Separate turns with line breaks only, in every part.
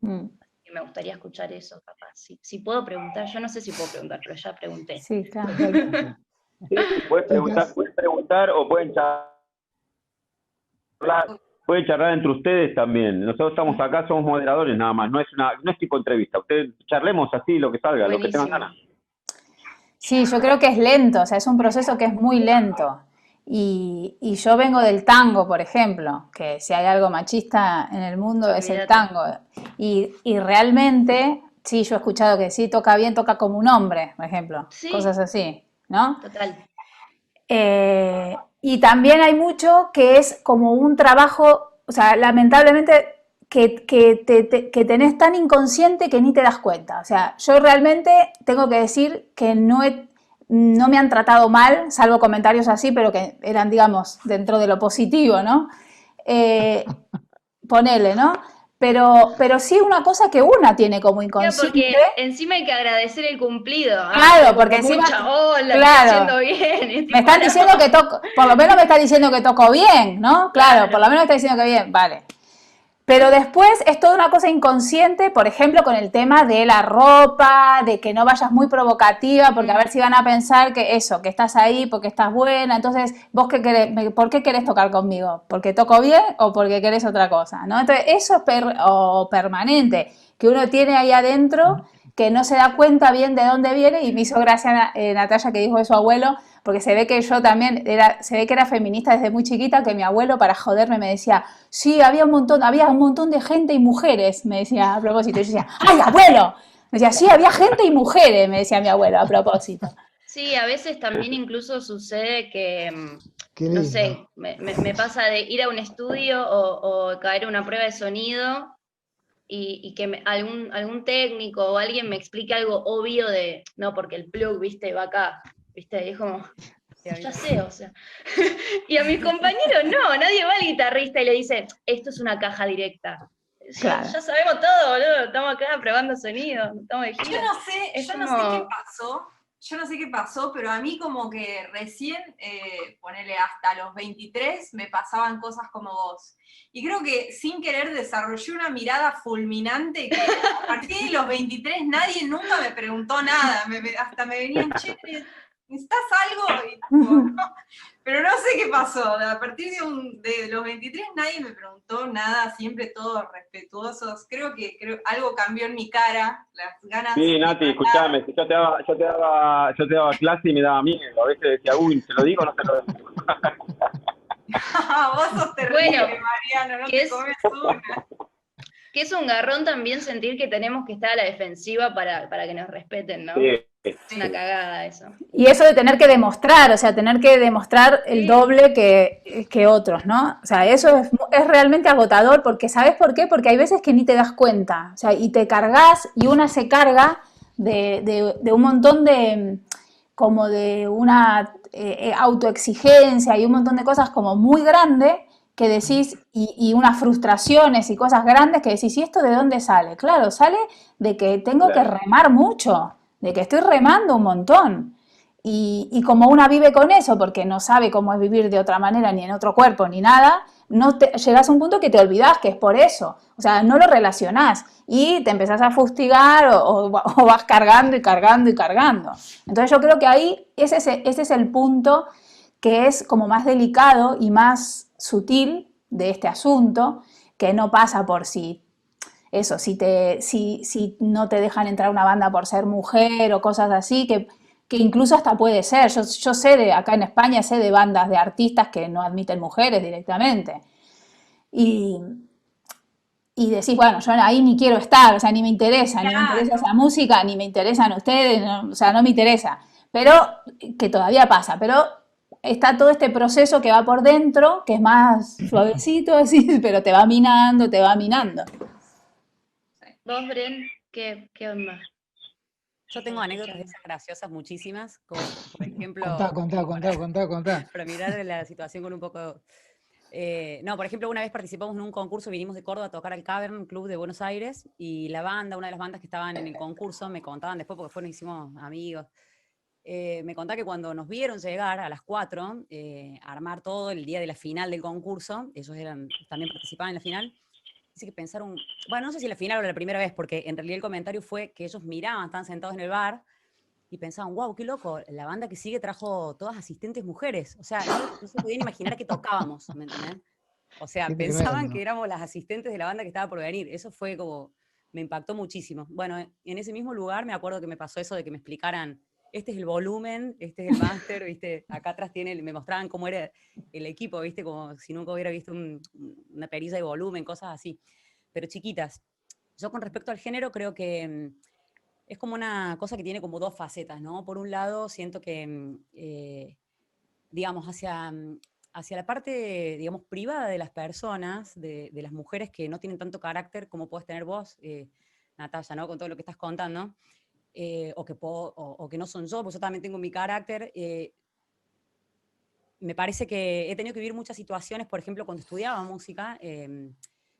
Mm.
Y me gustaría escuchar eso, capaz. Si puedo preguntar, yo no sé si puedo preguntar, pero ya pregunté.
Sí, claro.
Totalmente.
Sí,
Chicas,
puedes preguntar o pueden charlar entre ustedes también. Nosotros estamos acá, somos moderadores nada más, no es tipo entrevista. Ustedes charlemos así lo que salga, lo que tengan
Buenísimo.
ganas.
Sí, yo creo que es lento, o sea, es un proceso que es muy lento. Y yo vengo del tango, por ejemplo, que si hay algo machista en el mundo es el
Olvídate.
tango. Y realmente, sí, yo he escuchado que sí, toca bien, toca como un hombre, por ejemplo, cosas
Sí,
así, ¿no?
total.
Y también hay mucho que es como un trabajo, o sea, lamentablemente que tenés tan inconsciente que ni te das cuenta. O sea, yo realmente tengo que decir que no me han tratado mal, salvo comentarios así, pero que eran, digamos, dentro de lo positivo, ¿no? Eh, Ponele, ¿no? Pero sí una cosa que una tiene como
Ya,
inconsciente.
porque encima hay que agradecer el cumplido. Ah,
Claro,
como,
porque
como un
encima,
chabón, la estoy
claro,
haciendo bien. Es
me
tipo,
están diciendo
no.
que toco, por lo menos me está diciendo que toco bien, ¿no? Claro, por
Claro.
lo menos me está diciendo que bien, vale. Pero después es toda una cosa inconsciente, por ejemplo, con el tema de la ropa, de que no vayas muy provocativa, porque a ver si van a pensar que eso, que estás ahí porque estás buena, entonces vos qué querés, ¿por qué querés tocar conmigo? ¿Porque toco bien o porque querés otra cosa? ¿No? Entonces eso es o permanente, que uno tiene ahí adentro, que no se da cuenta bien de dónde viene, y me hizo gracia Natalia que dijo de su abuelo, porque se ve que yo también se ve que era feminista desde muy chiquita, que mi abuelo para joderme me decía, sí, había un montón de gente y mujeres, me decía a propósito. Y yo decía, ¡ay, abuelo! Me decía, sí, había gente y mujeres, me decía mi abuelo a propósito.
Sí, a veces también incluso sucede que,
qué
no
lindo.
sé, me pasa de ir a un estudio o caer a una prueba de sonido y que algún técnico o alguien me explique algo obvio de, no, porque el plug, viste, va acá, viste, y es como,
Sí, a mí
ya sé,
también.
o sea. Y a mis compañeros no, nadie va al guitarrista y le dice, esto es una caja directa.
Claro.
Ya sabemos todo, boludo, estamos acá probando sonido, estamos de
Yo
gira.
no sé,
Es
yo no sé qué
como,
pasó, yo no sé qué pasó, pero a mí como que recién, ponele hasta los 23, me pasaban cosas como vos. Y creo que sin querer desarrollé una mirada fulminante que a partir de los 23 nadie nunca me preguntó nada, hasta me venían, che, ¿necesitas algo? Y tipo, no. Pero no sé qué pasó, a partir de los 23 nadie me preguntó nada, siempre todos respetuosos. Creo algo cambió en mi cara, las ganas
Sí,
de
Nati,
matar.
escuchame, que yo te daba clase y me daba miedo. A veces decía, uy, ¿se lo digo o no se lo digo?
Vos sos
bueno,
terrible, Mariano, no
que
te
es,
comes una.
que es un garrón también sentir que tenemos que estar a la defensiva para que nos respeten, ¿no?
Sí,
Es una
Sí.
cagada eso.
Y eso de tener que demostrar, o sea, tener que demostrar el
Sí,
doble que otros, ¿no? O sea, eso es realmente agotador, porque ¿sabes por qué? Porque hay veces que ni te das cuenta, o sea, y te cargas, y una se carga de un montón de, como de una autoexigencia y un montón de cosas como muy grande que decís, y unas frustraciones y cosas grandes que decís, ¿y esto de dónde sale? Claro, sale de que tengo que
claro.
remar mucho, de que estoy remando un montón. Y como una vive con eso, porque no sabe cómo es vivir de otra manera, ni en otro cuerpo, ni nada, llegas a un punto que te olvidás que es por eso. O sea, no lo relacionás y te empezás a fustigar o vas cargando y cargando y cargando. Entonces yo creo que ahí ese es el punto que es como más delicado y más sutil de este asunto, que no pasa por eso, si no te dejan entrar a una banda por ser mujer o cosas así, que incluso hasta puede ser. Yo sé acá en España sé de bandas de artistas que no admiten mujeres directamente. Y, y decís, bueno, yo ahí ni quiero estar, o sea, ni me interesa
Claro.
esa música, ni me interesan ustedes, no, o sea, no me interesa. Pero que todavía pasa, pero está todo este proceso que va por dentro, que es más suavecito así, pero te va minando, te va minando.
Sí.
vos, Bren, ¿qué onda?
Yo
Para
tengo anécdotas
escuchar.
de esas graciosas muchísimas, como por
Contá,
ejemplo,
contá,
como para,
contá, contá, contá.
para mirar la situación con un poco. No, por ejemplo, una vez participamos en un concurso, vinimos de Córdoba a tocar al Cavern Club de Buenos Aires, y la banda, una de las bandas que estaban en el concurso, me contaban después, porque fueron, hicimos amigos, me contaba que cuando nos vieron llegar a las 4, armar todo el día de la final del concurso, ellos también participaban en la final,
dice que pensaron, bueno, no sé si la final o la primera vez, porque en realidad el comentario fue que ellos miraban, estaban sentados en el bar, y pensaban, wow, qué loco, la banda que sigue trajo todas asistentes mujeres. O sea, no se podían imaginar que tocábamos, ¿me entendés? O sea,
Qué
pensaban
tremendo.
que éramos las asistentes de la banda que estaba por venir. Eso fue como, me impactó muchísimo. Bueno, en ese mismo lugar me acuerdo que me pasó eso de que me explicaran, este es el volumen, este es el máster, ¿viste? Acá atrás me mostraban cómo era el equipo, ¿viste? Como si nunca hubiera visto una perilla de volumen, cosas así, pero chiquitas. Yo con respecto al género creo que es como una cosa que tiene como dos facetas, ¿no? Por un lado, siento que, digamos, hacia la parte, digamos, privada de las personas, de las mujeres que no tienen tanto carácter como puedes tener vos, Natalia, ¿no? Con todo lo que estás contando, o que no son yo, porque yo también tengo mi carácter. Me parece que he tenido que vivir muchas situaciones, por ejemplo, cuando estudiaba música,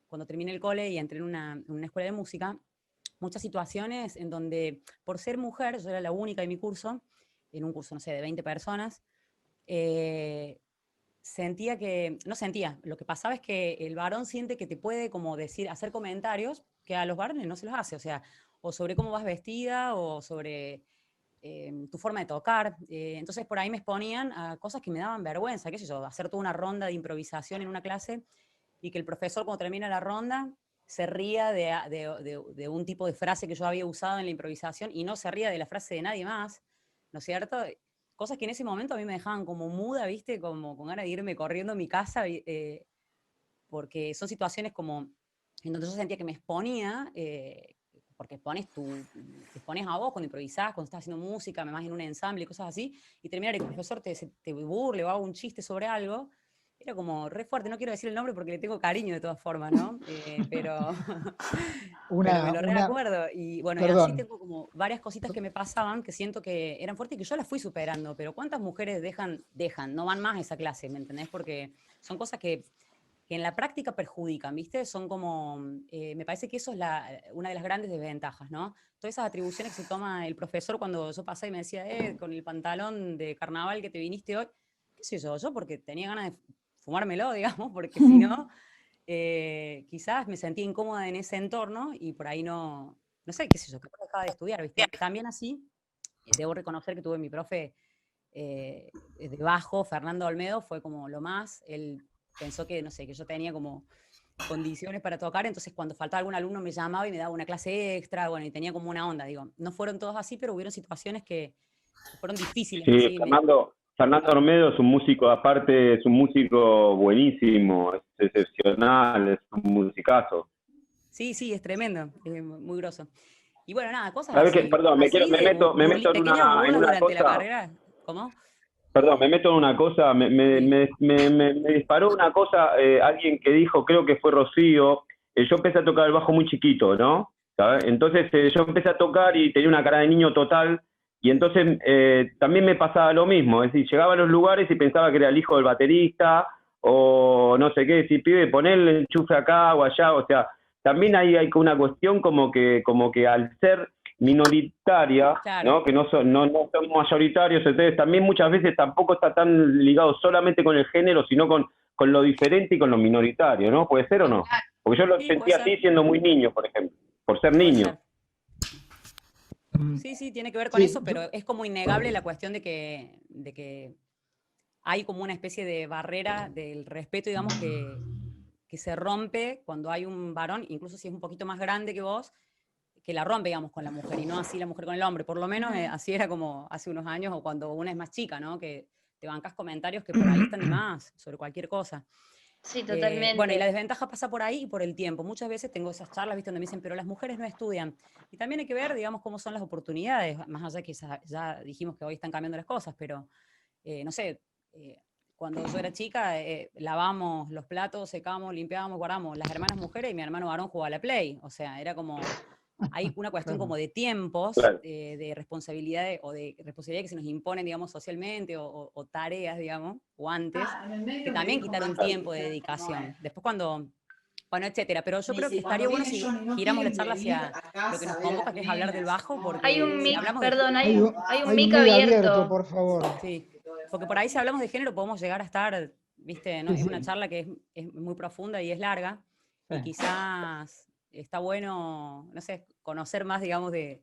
cuando terminé el cole y entré en una escuela de música, muchas situaciones en donde, por ser mujer, yo era la única de mi curso, en un curso, no sé, de 20 personas, lo que pasaba es que el varón siente que te puede como decir, hacer comentarios que a los varones no se los hace, o sea, o sobre cómo vas vestida, o sobre tu forma de tocar. Entonces por ahí me exponían a cosas que me daban vergüenza, qué sé yo, hacer toda una ronda de improvisación en una clase y que el profesor cuando termina la ronda se ría de un tipo de frase que yo había usado en la improvisación y no se ría de la frase de nadie más, ¿no es cierto? Cosas que en ese momento a mí me dejaban como muda, ¿viste? Como con ganas de irme corriendo a mi casa, porque son situaciones como en donde yo sentía que me exponía, porque te expones a vos cuando improvisás, cuando estás haciendo música, además en un ensamble y cosas así, y terminar que el profesor te burle o haga un chiste sobre algo. Era como re fuerte, no quiero decir el nombre porque le tengo cariño de todas formas, ¿no? Pero, pero me lo reacuerdo. Y bueno, y así
Perdón,
tengo como varias cositas que me pasaban que siento que eran fuertes y que yo las fui superando. Pero ¿cuántas mujeres dejan, no van más a esa clase, ¿me entendés? Porque son cosas que en la práctica perjudican, ¿viste? Son como, me parece que eso es una de las grandes desventajas, ¿no? Todas esas atribuciones que se toma el profesor cuando yo pasé y me decía, con el pantalón de carnaval que te viniste hoy, qué sé yo porque tenía ganas de fumármelo, digamos, porque si no, quizás me sentía incómoda en ese entorno y por ahí no sé, qué sé yo, capaz dejaba de estudiar, ¿viste? También así, debo reconocer que tuve mi profe de bajo, Fernando Olmedo, fue como lo más, él pensó que, no sé, que yo tenía como condiciones para tocar, entonces cuando faltaba algún alumno me llamaba y me daba una clase extra, bueno, y tenía como una onda, digo, no fueron todos así, pero hubieron situaciones que fueron difíciles,
Sí,
así.
Fernando Ormedo es un músico, aparte es un músico buenísimo, es excepcional, es un musicazo.
Sí, es tremendo, es muy groso. Y bueno, nada, cosas
¿Sabes qué?
así,
Perdón,
así
me
de
meto
pequeñas
en
burlas
una
durante la
cosa.
carrera. ¿Cómo?
Perdón, me meto en una cosa,
Sí.
me disparó una cosa, alguien que dijo, creo que fue Rocío, yo empecé a tocar el bajo muy chiquito, ¿no? ¿Sabes? Entonces yo empecé a tocar y tenía una cara de niño total, y entonces también me pasaba lo mismo, es decir, llegaba a los lugares y pensaba que era el hijo del baterista, o no sé qué, decir, pibe, poné el enchufe acá o allá, o sea, también hay una cuestión como que al ser minoritaria,
Claro,
¿no? Que no son mayoritarios, entonces también muchas veces tampoco está tan ligado solamente con el género, sino con lo diferente y con lo minoritario, ¿no? ¿Puede ser o no? Porque yo lo
sí, puede
sentí
ser,
así siendo muy niño, por ejemplo, por ser
puede
niño.
ser. Sí, tiene que ver con
sí,
eso, pero es como innegable la cuestión de que hay como una especie de barrera del respeto, digamos, que se rompe cuando hay un varón, incluso si es un poquito más grande que vos, que la rompe, digamos, con la mujer, y no así la mujer con el hombre. Por lo menos así era como hace unos años, o cuando una es más chica, ¿no? Que te bancas comentarios que por ahí están de más, sobre cualquier cosa.
Sí,
Bueno, y la
totalmente.
desventaja pasa por ahí y por el tiempo. Muchas veces tengo esas charlas, ¿viste? Donde me dicen, pero las mujeres no estudian. Y también hay que ver, digamos, cómo son las oportunidades, más allá que ya dijimos que hoy están cambiando las cosas, pero, no sé, cuando yo era chica, lavamos los platos, secábamos, limpiábamos, guardamos las hermanas mujeres y mi hermano varón jugaba a la Play. O sea, era como, hay una cuestión
claro.
como de tiempos,
Claro.
de responsabilidades o de responsabilidades que se nos imponen, digamos, socialmente o tareas, digamos, o antes, que también quitaron tiempo de dedicación. Después bueno, etcétera. Pero yo creo que estaría bueno si giramos la charla hacia lo que nos convoca, que es hablar del bajo,
Hay
porque
un
si
mic,
hablamos de,
perdón, hay un
Hay un
mic
mic abierto,
abierto.
por favor.
sí, porque por ahí si hablamos de género podemos llegar a estar, viste, ¿no?
Sí,
Es una
sí.
charla que es muy profunda y es larga. Y
Sí.
quizás está bueno, no sé, conocer más, digamos,
Yo
de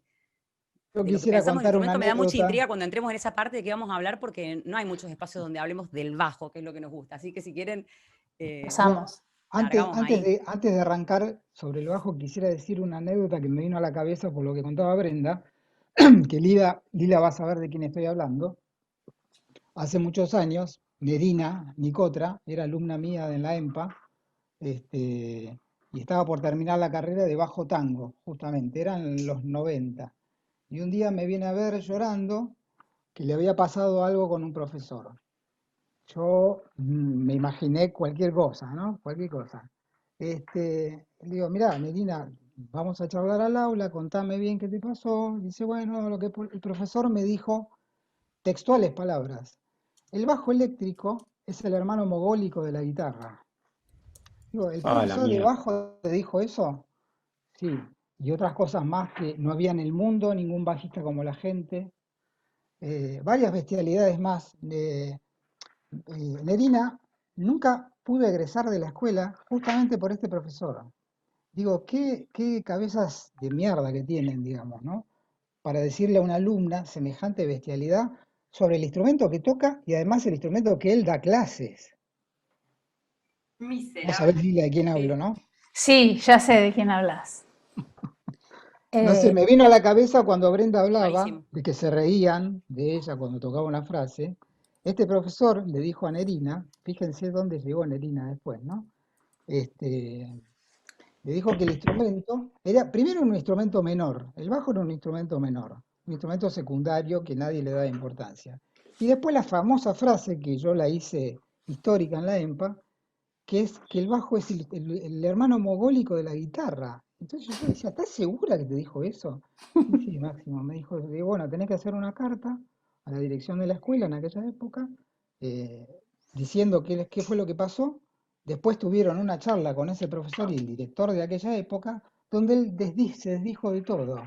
lo que
quisiera
pensamos del
contar una
instrumento. Me da mucha
anécdota.
intriga cuando entremos en esa parte de qué vamos a hablar, porque no hay muchos espacios donde hablemos del bajo, que es lo que nos gusta. Así que si quieren,
Pasamos.
largamos ahí.
Antes de arrancar sobre el bajo, quisiera decir una anécdota que me vino a la cabeza por lo que contaba Brenda, que Lila va a saber de quién estoy hablando. Hace muchos años, Nerina Nicotra era alumna mía en la EMPA, y estaba por terminar la carrera de bajo tango, justamente, eran los 90. Y un día me viene a ver llorando que le había pasado algo con un profesor. Yo me imaginé cualquier cosa, ¿no? Cualquier cosa. Le digo, mirá, Nerina, vamos a charlar al aula, contame bien qué te pasó. Dice, bueno, lo que el profesor me dijo, textuales palabras. El bajo eléctrico es el hermano mogólico de la guitarra. Digo, ¿el
Ah, la
profesor de
mierda.
bajo te dijo eso? Sí. Y otras cosas más que no había en el mundo, ningún bajista como la gente. Varias bestialidades más. Nerina nunca pudo egresar de la escuela justamente por este profesor. Digo, qué cabezas de mierda que tienen, digamos, ¿no? Para decirle a una alumna semejante bestialidad sobre el instrumento que toca y además el instrumento que él da clases. Vos sabés,
Miserable.
Lila, de quién hablo,
Sí.
¿no?
Sí, ya sé de quién hablas.
No sé, me vino a la cabeza cuando Brenda hablaba
Clarísimo.
de que se reían de ella cuando tocaba una frase. Este profesor le dijo a Nerina, fíjense dónde llegó Nerina después, ¿no? Este, Le dijo que el instrumento era primero un instrumento menor, el bajo era un instrumento menor, un instrumento secundario que nadie le da importancia. Y después la famosa frase que yo la hice histórica en la EMPA, que es que el bajo es el hermano mogólico de la guitarra. Entonces yo decía, ¿estás segura que te dijo eso? Sí, sí, Máximo, me dijo, bueno, tenés que hacer una carta a la dirección de la escuela en aquella época, eh, diciendo qué fue lo que pasó. Después tuvieron una charla con ese profesor y el director de aquella época, donde él se desdijo de todo.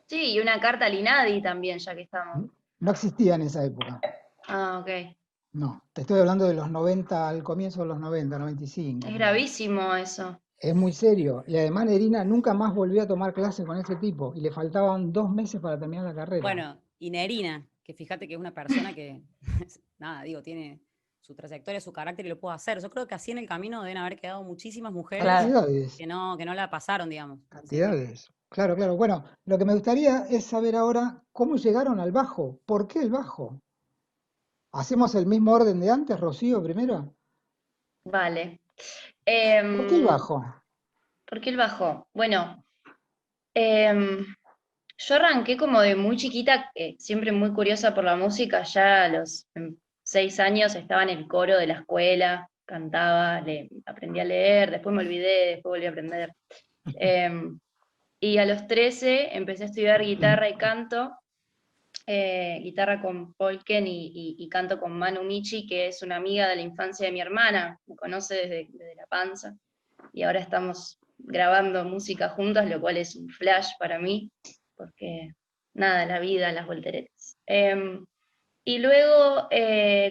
Sí, y una carta al INADI también, ya que estamos.
No existía en esa época.
Ah, ok.
No, te estoy hablando de los 90, al comienzo de los 90, 95,
Es
por ahí.
gravísimo eso.
Es muy serio. Y además Nerina nunca más volvió a tomar clases con ese tipo. Y le faltaban 2 meses para terminar la carrera.
Bueno, y Nerina, que fíjate que es una persona que, nada, digo, tiene su trayectoria, su carácter y lo puede hacer. Yo creo que así en el camino deben haber quedado muchísimas mujeres
Claro.
Cantidades,
que no la pasaron, digamos. Sí, sí.
cantidades. Claro, claro. Bueno, lo que me gustaría es saber ahora cómo llegaron al bajo. ¿Por qué el bajo? ¿Hacemos el mismo orden de antes, Rocío, primero?
Vale.
¿Por qué el bajo?
¿Por qué el bajo? Bueno, em, yo arranqué como de muy chiquita, siempre muy curiosa por la música, ya a los 6 años estaba en el coro de la escuela, cantaba, aprendí a leer, después me olvidé, después volví a aprender. Em, y a los 13 empecé a estudiar guitarra y canto, guitarra con Paul Ken y canto con Manu Michi, que es una amiga de la infancia de mi hermana, me conoce desde la panza, y ahora estamos grabando música juntas, lo cual es un flash para mí, porque nada, la vida, las volteretas. Y luego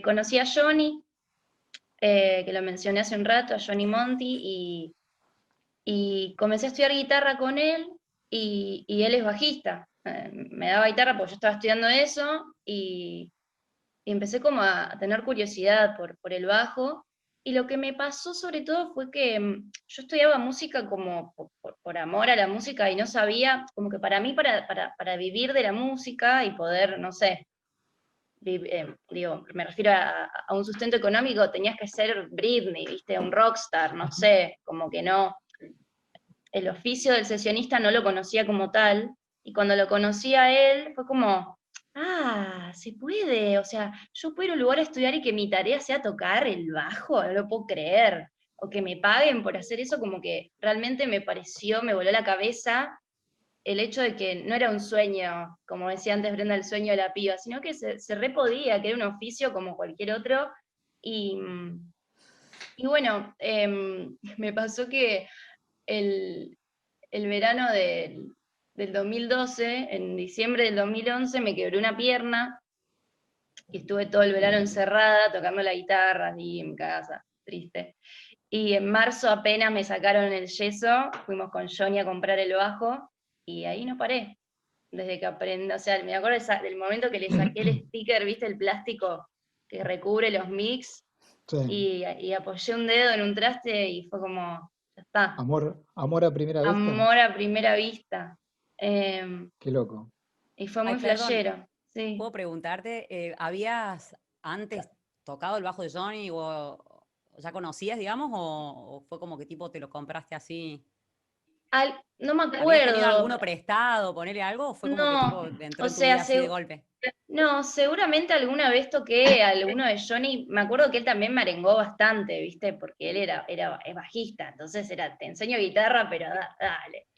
conocí a Johnny, que lo mencioné hace un rato, a Johnny Monti, y comencé a estudiar guitarra con él, y él es bajista. Me daba guitarra porque yo estaba estudiando eso, y empecé como a tener curiosidad por el bajo, y lo que me pasó sobre todo fue que yo estudiaba música como por amor a la música y no sabía, como que para mí, para vivir de la música y poder, no sé, digo, me refiero a un sustento económico, tenías que ser Britney, ¿viste? Un rockstar, no sé, como que no, el oficio del sesionista no lo conocía como tal, y cuando lo conocí a él fue como, ah, se puede, o sea, yo puedo ir a un lugar a estudiar y que mi tarea sea tocar el bajo, no lo puedo creer, o que me paguen por hacer eso, como que realmente me pareció, me voló la cabeza el hecho de que no era un sueño, como decía antes Brenda, el sueño de la piba, sino que se re podía, que era un oficio como cualquier otro, y, y bueno, me pasó que el, el verano del 2012, en diciembre del 2011, me quebré una pierna y estuve todo el verano encerrada tocando la guitarra y en casa, triste. Y en marzo apenas me sacaron el yeso, fuimos con Johnny a comprar el bajo, y ahí no paré. Desde que aprendí, o sea, me acuerdo del momento que le saqué el sticker, ¿viste? El plástico que recubre los mix,
Sí.
y apoyé un dedo en un traste y fue como, ya está.
Amor a primera vista.
Amor a primera vista.
Qué loco.
Y fue
Ay,
muy
perdón,
flashero. Sí.
¿puedo preguntarte, ¿habías antes tocado el bajo de Johnny o ya conocías, digamos, o fue como que tipo te lo compraste así?
No me
¿Habías tenido
acuerdo.
alguno prestado, ponerle algo, o fue como que
No,
tipo entró
o
en tu
sea,
vida así de golpe?
no, seguramente alguna vez toqué alguno de Johnny. Me acuerdo que él también me arengó bastante, ¿viste? Porque él es bajista, entonces te enseño guitarra, pero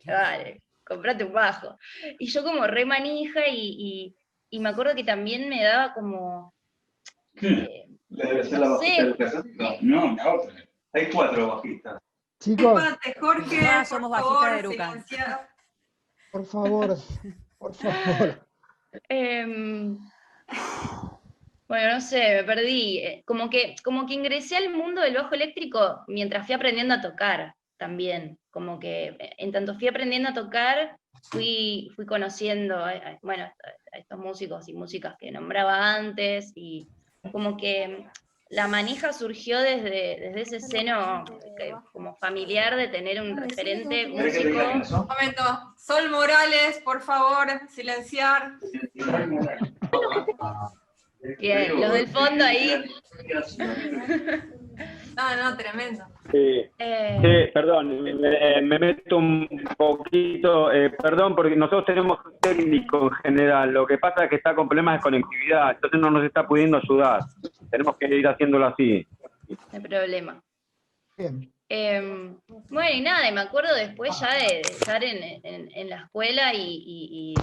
dale, comprate un bajo. Y yo como re manija, y me acuerdo que también me daba como,
Debe ser la
no
bajista
sé,
del cassette. No, la otra. Hay 4 bajistas.
Chicos,
Párate, Jorge,
Todas
por
somos bajistas
favor,
de Eruca.
silenciar.
por favor, por favor.
em, bueno, no sé, me perdí. Como que ingresé al mundo del bajo eléctrico mientras fui aprendiendo a tocar también. Como que en tanto fui aprendiendo a tocar, fui conociendo bueno, a estos músicos y músicas que nombraba antes, y como que la manija surgió desde ese seno como familiar, de tener un referente
¿Querés que te diga quiénes
músico.
son?
Un momento. Sol Morales, por favor, silenciar.
Bien, los del fondo ahí.
No, tremendo.
Sí. Perdón, me meto un poquito, perdón, porque nosotros tenemos un técnico en general, lo que pasa es que está con problemas de conectividad, entonces no nos está pudiendo ayudar, tenemos que ir haciéndolo así.
No hay problema.
Bien.
Bueno, y nada, y me acuerdo después ya de estar en la escuela, y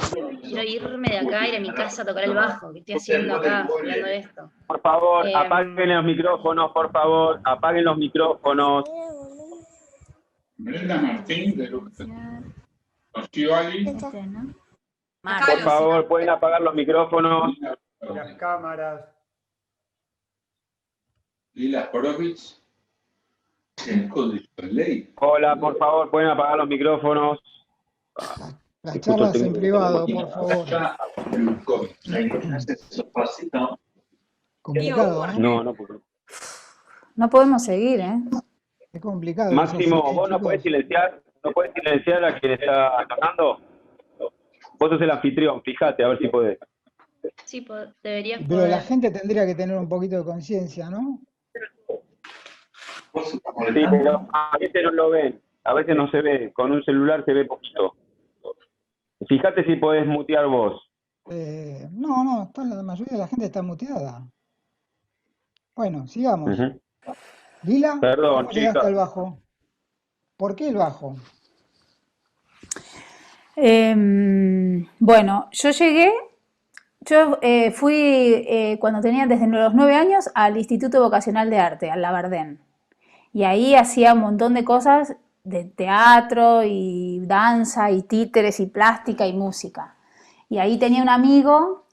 quiero irme de acá, ir a mi casa a tocar el bajo. ¿Qué estoy haciendo acá, estudiando esto?
Por favor,
Em,
apaguen los micrófonos, por favor, apaguen los micrófonos.
Brenda Martín de Eruca. Rocío Ali.
Por favor, pueden apagar los micrófonos.
Las cámaras.
Lila Horowitz. El código de ley.
Hola, por favor, pueden apagar los micrófonos.
Las charlas en privado, por favor. Complicado, ¿eh?
No puedo.
No podemos seguir, ¿eh?
Es complicado.
Máximo,
eso,
vos no
chicos.
podés silenciar a quien está tocando. Vos sos el anfitrión, fíjate, a ver si podés.
sí, deberías
Pero la
poder.
gente tendría que tener un poquito de conciencia, ¿no?
Sí, pero a veces no lo ven, a veces no se ve, con un celular se ve poquito. Fíjate si podés mutear vos.
No, la mayoría de la gente está muteada. Bueno, sigamos.
Ujú.
Lila,
Perdón,
¿cómo llegaste
chicas.
al bajo? ¿Por qué el bajo?
Bueno, yo fui cuando tenía desde los 9 años al Instituto Vocacional de Arte, al Labardén. Y ahí hacía un montón de cosas de teatro y danza y títeres y plástica y música. Y ahí tenía un amigo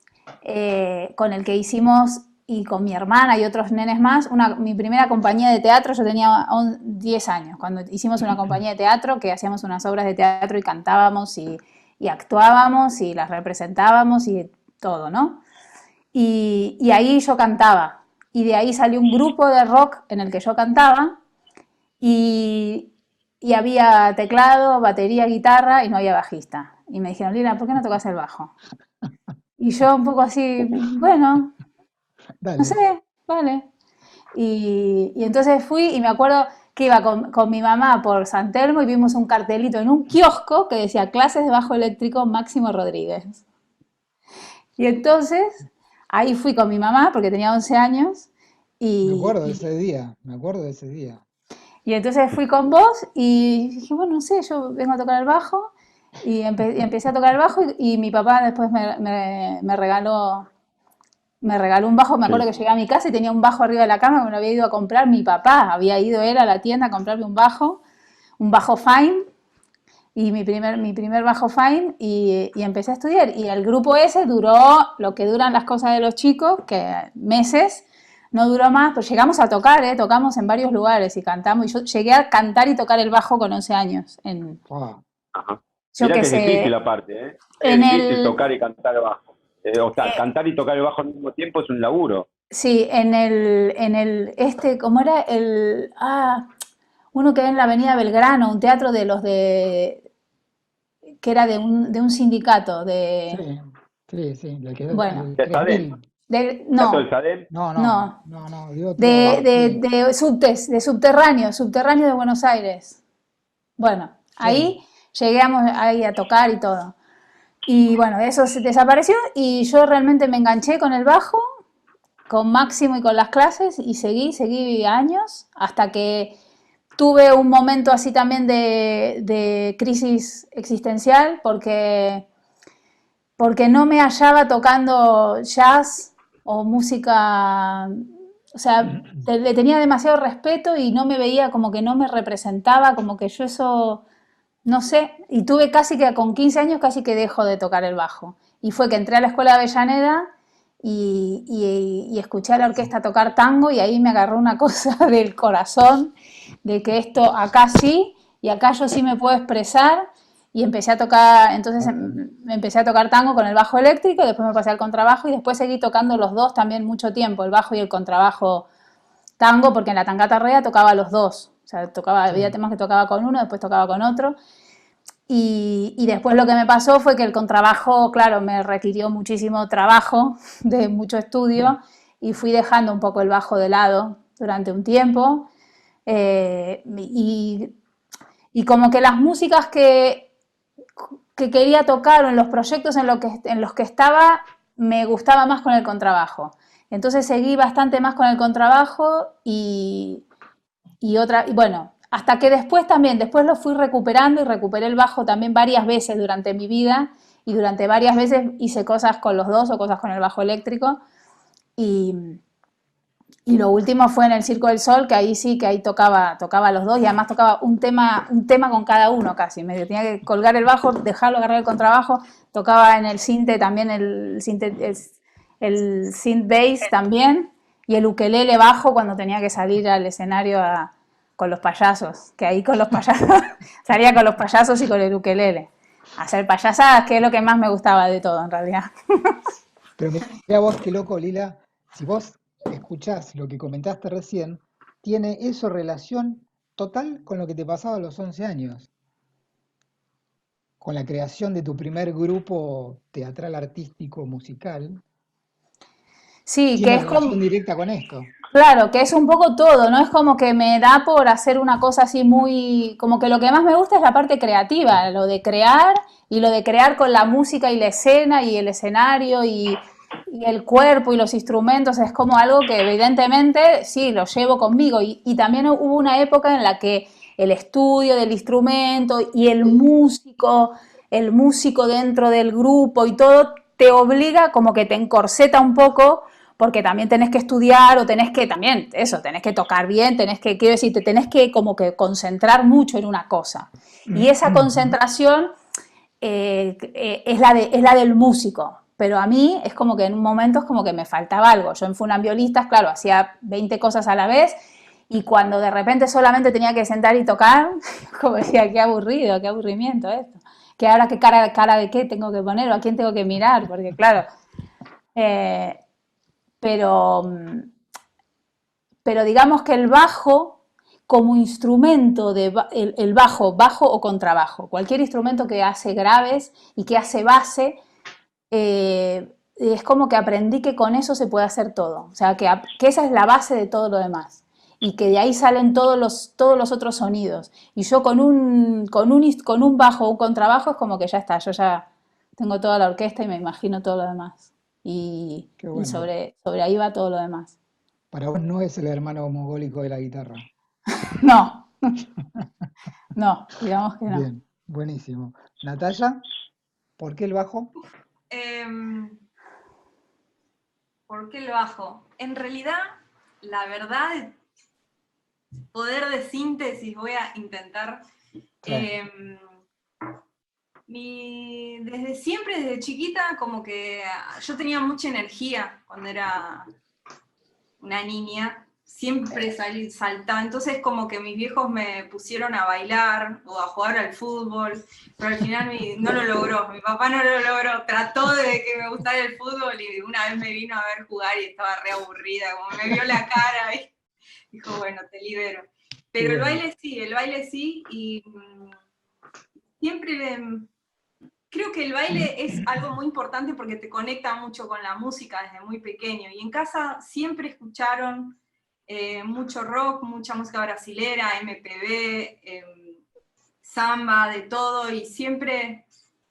con el que hicimos, y con mi hermana y otros nenes más, mi primera compañía de teatro. Yo tenía 10 años, cuando hicimos una compañía de teatro que hacíamos unas obras de teatro y cantábamos y actuábamos y las representábamos y todo, ¿no? Y ahí yo cantaba. Y de ahí salió un grupo de rock en el que yo cantaba, y había teclado, batería, guitarra, y no había bajista. Y me dijeron, Lila, ¿por qué no tocas el bajo? Y yo un poco así, bueno,
Dale.
no sé, vale. Y entonces fui, y me acuerdo que iba con mi mamá por San Telmo y vimos un cartelito en un kiosco que decía clases de bajo eléctrico Máximo Rodríguez. Y entonces ahí fui con mi mamá porque tenía 11 años
Me acuerdo de
y
ese día, me acuerdo de ese día.
entonces fui con vos y dije, bueno, no sé, yo vengo a tocar el bajo, y empecé a tocar el bajo, y mi papá después me regaló un bajo. Me acuerdo que llegué a mi casa y tenía un bajo arriba de la cama que me lo había ido a comprar mi papá. Había ido él a la tienda a comprarme un bajo Fine, y mi primer bajo Fine, y empecé a estudiar. Y el grupo ese duró lo que duran las cosas de los chicos, que meses, no duró más, pero llegamos a tocar, tocamos en varios lugares y cantamos, y yo llegué a cantar y tocar el bajo con 11 años,
Wow.
Ajá.
yo
Mirá
qué
que es
sé,
difícil aparte, ¿eh? Es
en
difícil
el,
tocar y cantar el bajo. O sea, cantar y tocar el bajo al mismo tiempo es un laburo.
sí, ¿cómo era? Uno que hay en la Avenida Belgrano, un teatro de los que era de un sindicato,
Sí, sí, sí,
bueno,
el
¿De SADEM?
3000.
¿Teatro del
no,
SADEM?
No, no,
no,
no, no, de
de,
otro,
de,
sí,
de subtes, de subterráneo de Buenos Aires. Bueno,
sí.
ahí llegamos ahí a tocar y todo. Y bueno, eso se desapareció y yo realmente me enganché con el bajo, con Máximo y con las clases y seguí años hasta que tuve un momento así también de crisis existencial porque no me hallaba tocando jazz o música, o sea, le tenía demasiado respeto y no me veía como que no me representaba, como que yo eso, no sé, y tuve casi que con 15 años casi que dejo de tocar el bajo. Y fue que entré a la escuela de Avellaneda y escuché a la orquesta tocar tango y ahí me agarró una cosa del corazón, de que esto acá sí, y acá yo sí me puedo expresar, y empecé a tocar, entonces me empecé a tocar tango con el bajo eléctrico, después me pasé al contrabajo y después seguí tocando los dos también mucho tiempo, el bajo y el contrabajo tango, porque en la Tangata Rea tocaba los dos, o sea, había
Sí.
temas que tocaba con uno, después tocaba con otro, y después lo que me pasó fue que el contrabajo, claro, me requirió muchísimo trabajo, de mucho estudio, y fui dejando un poco el bajo de lado durante un tiempo. Y como que las músicas que quería tocar o en los proyectos en los que estaba, me gustaba más con el contrabajo. Entonces seguí bastante más con el contrabajo y bueno, hasta que después lo fui recuperando y recuperé el bajo también varias veces durante mi vida y durante varias veces hice cosas con los dos o cosas con el bajo eléctrico y, y lo último fue en el Circo del Sol, que ahí sí, que ahí tocaba los dos y además tocaba un tema con cada uno casi. Me tenía que colgar el bajo, dejarlo agarrar el contrabajo, tocaba en el sinte también, el synth bass también, y el ukelele bajo cuando tenía que salir al escenario con los payasos, que ahí con los payasos, salía con los payasos y con el ukelele. Hacer payasadas, que es lo que más me gustaba de todo en realidad.
Pero mirá vos qué loco, Lila, si vos escuchás lo que comentaste recién, tiene eso relación total con lo que te pasaba a los 11 años, con la creación de tu primer grupo teatral, artístico, musical.
Sí, que
Tiene
es como,
relación directa con esto.
claro, que es un poco todo, ¿no? Es como que me da por hacer una cosa así muy, como que lo que más me gusta es la parte creativa, lo de crear y lo de crear con la música y la escena y el escenario y el cuerpo y los instrumentos, es como algo que evidentemente sí, lo llevo conmigo y también hubo una época en la que el estudio del instrumento y el músico dentro del grupo y todo te obliga como que te encorseta un poco porque también tenés que estudiar o tenés que también, eso, tenés que tocar bien, quiero decir, te tenés que como que concentrar mucho en una cosa. Y esa concentración es la del músico, pero a mí es como que en un momento es como que me faltaba algo. Yo en Funambiolistas, claro, hacía 20 cosas a la vez y cuando de repente solamente tenía que sentar y tocar, como decía, qué aburrido, qué aburrimiento esto. Que ahora qué cara de qué tengo que poner o a quién tengo que mirar, porque claro, eh, pero, pero digamos que el bajo como instrumento, el bajo o contrabajo, cualquier instrumento que hace graves y que hace base, es como que aprendí que con eso se puede hacer todo, o sea, que esa es la base de todo lo demás y que de ahí salen todos los otros sonidos. Y yo con un bajo o un contrabajo es como que ya está, yo ya tengo toda la orquesta y me imagino todo lo demás.
Qué
Y
bueno.
sobre ahí va todo lo demás.
Para vos no es el hermano mogólico de la guitarra.
No, no, digamos que no.
Bien, buenísimo. Natalia, ¿por qué el bajo?
Em, ¿Por qué el bajo? En realidad, la verdad, poder de síntesis voy a intentar.
Sí.
Desde siempre, desde chiquita, como que yo tenía mucha energía una niña, siempre saltaba. Entonces como que mis viejos me pusieron a bailar o a jugar al fútbol, pero al final no lo logró, mi papá no lo logró, trató de que me gustara el fútbol y una vez me vino a ver jugar y estaba re aburrida, como me vio la cara y dijo, bueno, te libero. Pero el baile sí, y siempre creo que el baile es algo muy importante porque te conecta mucho con la música desde muy pequeño, y en casa siempre escucharon mucho rock, mucha música brasilera, MPB, samba, de todo, y siempre,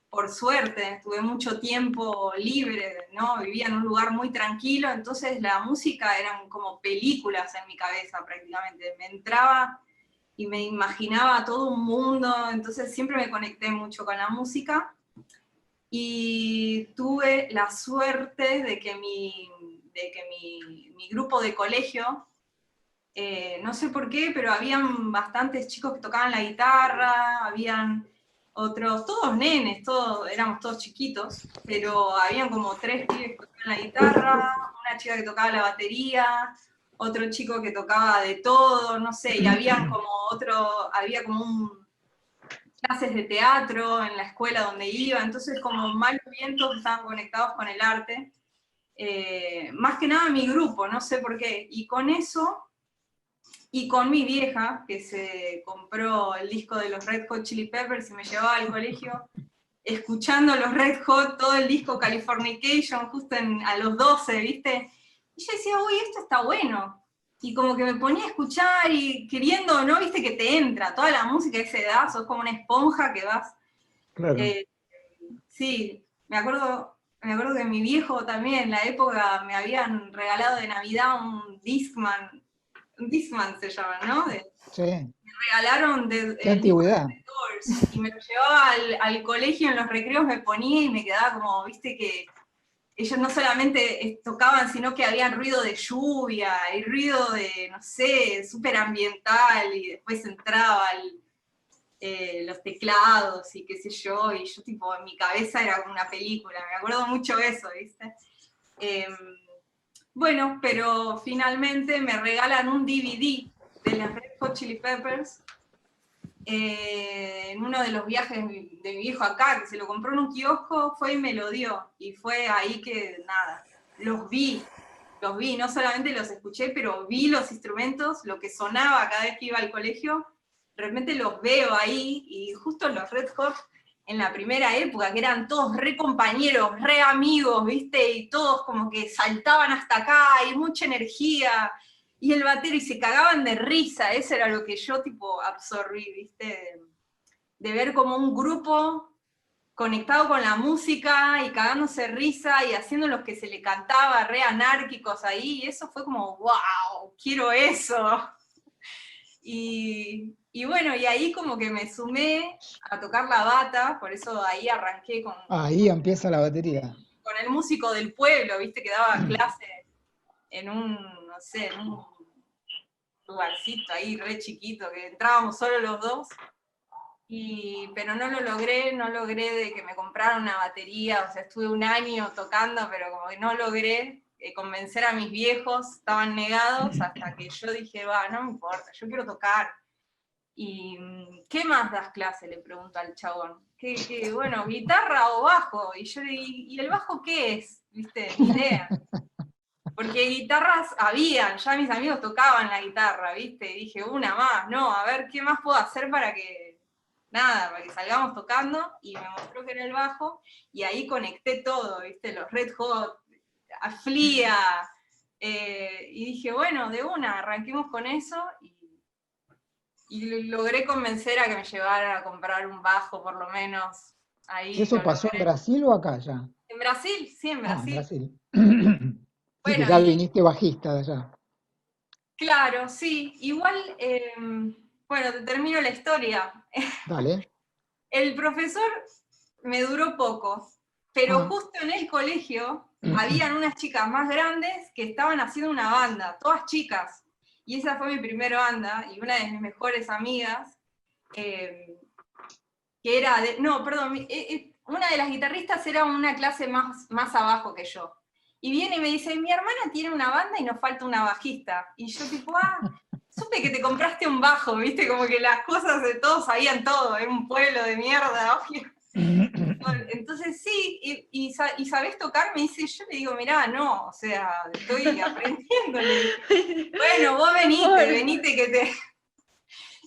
por suerte, tuve mucho tiempo libre, ¿no? Vivía en un lugar muy tranquilo, entonces la música eran como películas en mi cabeza prácticamente, me entraba y me imaginaba todo un mundo, entonces siempre me conecté mucho con la música, y tuve la suerte de que mi grupo de colegio, no sé por qué, pero habían bastantes chicos que tocaban la guitarra, habían otros, todos nenes, éramos todos chiquitos, pero habían como 3 pibes que tocaban la guitarra, una chica que tocaba la batería, otro chico que tocaba de todo, no sé, y había como clases de teatro en la escuela donde iba, entonces como malos vientos estaban conectados con el arte, más que nada mi grupo, no sé por qué, y con eso, y con mi vieja, que se compró el disco de los Red Hot Chili Peppers y me llevaba al colegio, escuchando los Red Hot, todo el disco Californication, justo a los 12, ¿viste? Y yo decía, uy, esto está bueno. Y como que me ponía a escuchar y queriendo, ¿no? Viste que te entra toda la música de esa edad, sos como una esponja que vas.
Claro.
Sí, me acuerdo que mi viejo también en la época me habían regalado de Navidad un Discman se llama, ¿no?
Sí.
Me regalaron
Qué antigüedad.
The Doors, y me lo llevaba al colegio en los recreos, me ponía y me quedaba como, viste que ellos no solamente tocaban, sino que había ruido de lluvia, y ruido de, no sé, súper ambiental, y después entraba los teclados, y qué sé yo, y yo tipo, en mi cabeza era como una película, me acuerdo mucho de eso, ¿viste? Bueno, pero finalmente me regalan un DVD de las Red Hot Chili Peppers, en uno de los viajes de mi viejo acá, que se lo compró en un kiosco, fue y me lo dio, y fue ahí que, nada, los vi, no solamente los escuché, pero vi los instrumentos, lo que sonaba cada vez que iba al colegio, de repente los veo ahí, y justo los Red Hot, en la primera época, que eran todos re compañeros, re amigos, ¿viste? Y todos como que saltaban hasta acá, y mucha energía, y el batero, y se cagaban de risa, eso era lo que yo tipo absorbí, ¿viste? De ver como un grupo conectado con la música, y cagándose risa, y haciendo los que se le cantaba, re anárquicos ahí, y eso fue como, wow, quiero eso. Y bueno, y ahí como que me sumé a tocar la bata, por eso ahí arranqué
Ahí empieza la batería.
con el músico del pueblo, ¿viste? Que daba clase en no sé, en un lugarcito ahí re chiquito, que entrábamos solo los dos, pero no logré de que me compraran una batería, o sea, estuve un año tocando, pero como que no logré convencer a mis viejos, estaban negados, hasta que yo dije, va, no me importa, yo quiero tocar. ¿Y qué más das clase?, le pregunto al chabón. Bueno, guitarra o bajo, y yo le digo, ¿y el bajo qué es? ¿Viste? Ni idea. Porque guitarras habían, ya mis amigos tocaban la guitarra, ¿viste? Y dije, una más, no, a ver, ¿qué más puedo hacer para que salgamos tocando? Y me mostró que era el bajo, y ahí conecté todo, ¿viste? Los Red Hot, a Flia, y dije, bueno, de una, arranquemos con eso, y logré convencer a que me llevara a comprar un bajo, por lo menos. Ahí
¿Eso pasó en Brasil o acá ya?
En Brasil, sí, en Brasil.
En Brasil. Sí,
Bueno,
que ya viniste bajista de allá.
Claro, sí. Igual, bueno, te termino la historia.
Dale.
El profesor me duró poco, pero justo en el colegio habían unas chicas más grandes que estaban haciendo una banda, todas chicas. Y esa fue mi primera banda, y una de mis mejores amigas, que era una de las guitarristas era una clase más abajo que yo. y viene y me dice, mi hermana tiene una banda y nos falta una bajista. Y yo tipo, supe que te compraste un bajo, viste, como que las cosas de todos sabían todo, era un pueblo de mierda, obvio. Entonces sí, y ¿sabés tocar? Me dice, yo le digo, mirá, no, o sea, estoy aprendiendo. Bueno, vos venite que te...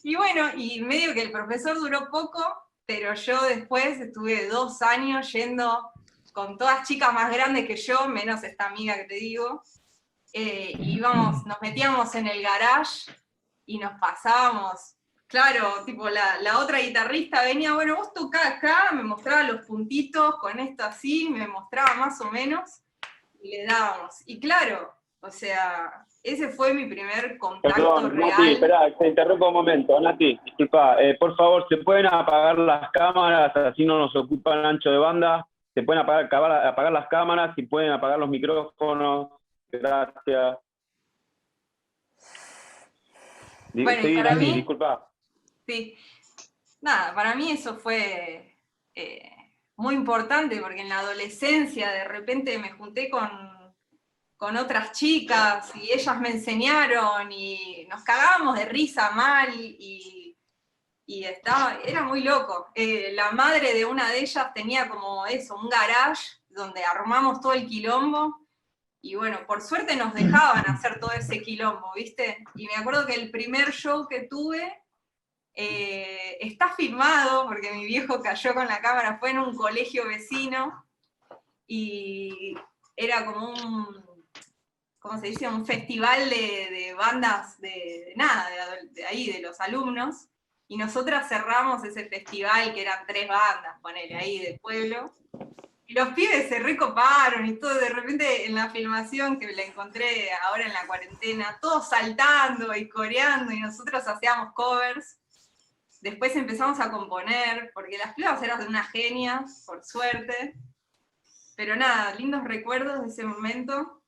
Y bueno, y medio que el profesor duró poco, pero yo después estuve 2 años yendo con todas chicas más grandes que yo, menos esta amiga que te digo, nos metíamos en el garage y nos pasábamos. Claro, tipo la otra guitarrista venía, bueno, vos tocás acá, me mostraba los puntitos con esto así, me mostraba más o menos, y le dábamos. Y claro, o sea, ese fue mi primer contacto
Perdón,
real.
Nati, espera, te interrumpo un momento. Nati, disculpa, por favor, ¿se pueden apagar las cámaras? Así no nos ocupa el ancho de banda. ¿Se pueden apagar las cámaras? ¿Si pueden apagar los micrófonos? Gracias.
Bueno,
Sí,
y para
Nati,
mí,
disculpa.
sí, nada, para mí eso fue muy importante, porque en la adolescencia de repente me junté con otras chicas, y ellas me enseñaron, y nos cagábamos de risa mal, y era muy loco. La madre de una de ellas tenía como eso, un garage, donde armamos todo el quilombo, y bueno, por suerte nos dejaban hacer todo ese quilombo, ¿viste? Y me acuerdo que el primer show que tuve, está filmado, porque mi viejo cayó con la cámara, fue en un colegio vecino, y era como ¿cómo se dice? Un festival de bandas de ahí, de los alumnos, y nosotras cerramos ese festival, que eran 3 bandas, ponele, ahí del pueblo, y los pibes se recoparon, y todo, de repente en la filmación, que la encontré ahora en la cuarentena, todos saltando y coreando, y nosotros hacíamos covers. Después empezamos a componer, porque las pibas eran unas genias, por suerte. Pero nada, lindos recuerdos de ese momento.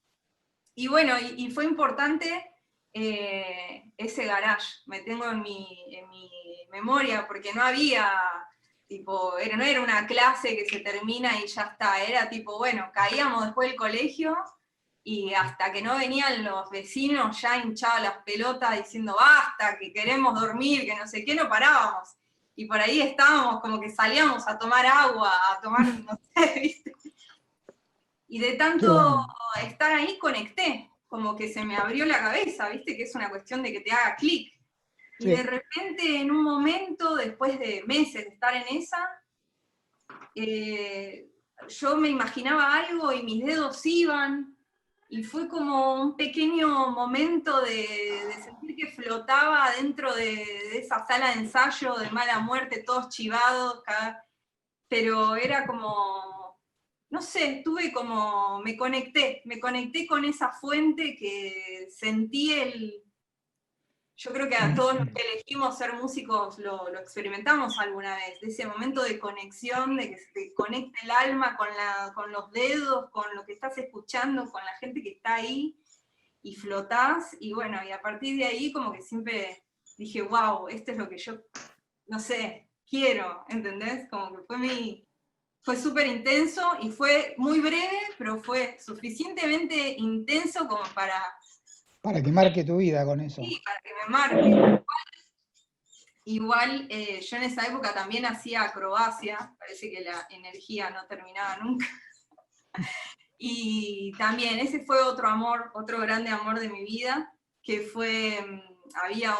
Y bueno, y fue importante ese garage, me tengo en mi memoria, porque no había, tipo, no era una clase que se termina y ya está, era tipo, bueno, caíamos después del colegio, y hasta que no venían los vecinos ya hinchaban las pelotas diciendo basta, que queremos dormir, que no sé qué, no parábamos. Y por ahí estábamos como que salíamos a tomar agua, a tomar, no sé, ¿viste? Y de tanto estar ahí conecté, como que se me abrió la cabeza, ¿viste? Que es una cuestión de que te haga clic. Y
Sí.
de repente, en un momento, después de meses de estar en esa, yo me imaginaba algo y mis dedos iban, y fue como un pequeño momento de sentir que flotaba dentro de esa sala de ensayo de Mala Muerte, todos chivados, pero era como, no sé, me conecté con esa fuente que sentí yo creo que a todos los que elegimos ser músicos lo experimentamos alguna vez, de ese momento de conexión, de que se te conecta el alma con los dedos, con lo que estás escuchando, con la gente que está ahí, y flotás, y bueno, y a partir de ahí como que siempre dije, wow, esto es lo que yo, no sé, quiero, ¿entendés? Como que fue súper intenso, y fue muy breve, pero fue suficientemente intenso como para
Para que marque tu vida con eso.
sí, para que me marque. Igual yo en esa época también hacía acrobacia, parece que la energía no terminaba nunca. Y también ese fue otro amor, otro grande amor de mi vida, que fue, había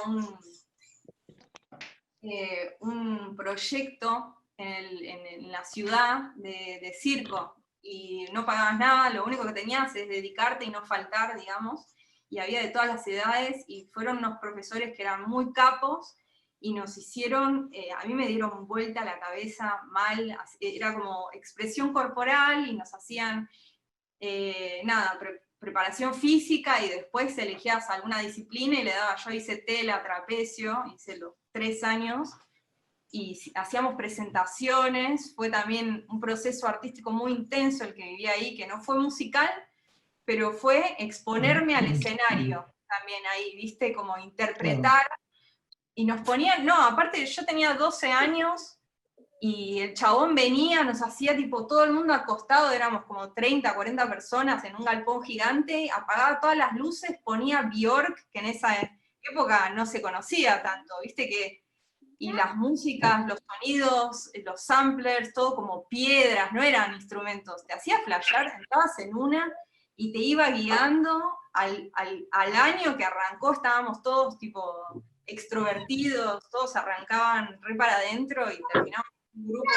un proyecto en la ciudad de circo, y no pagabas nada, lo único que tenías es dedicarte y no faltar, digamos, y había de todas las edades, y fueron unos profesores que eran muy capos, y nos hicieron, a mí me dieron vuelta la cabeza mal, era como expresión corporal, y nos hacían, preparación física, y después elegías alguna disciplina, y yo hice tela, trapecio, hice los 3 años, y hacíamos presentaciones, fue también un proceso artístico muy intenso el que viví ahí, que no fue musical, pero fue exponerme al escenario también ahí, ¿viste? Como interpretar, y nos ponían, no, aparte yo tenía 12 años, y el chabón venía, nos hacía tipo todo el mundo acostado, éramos como 30, 40 personas en un galpón gigante, apagaba todas las luces, ponía Björk, que en esa época no se conocía tanto, viste que, y las músicas, los sonidos, los samplers, todo como piedras, no eran instrumentos, te hacía flashear, entrabas en una y te iba guiando al año que arrancó, estábamos todos tipo extrovertidos, todos arrancaban re para adentro y terminamos un grupo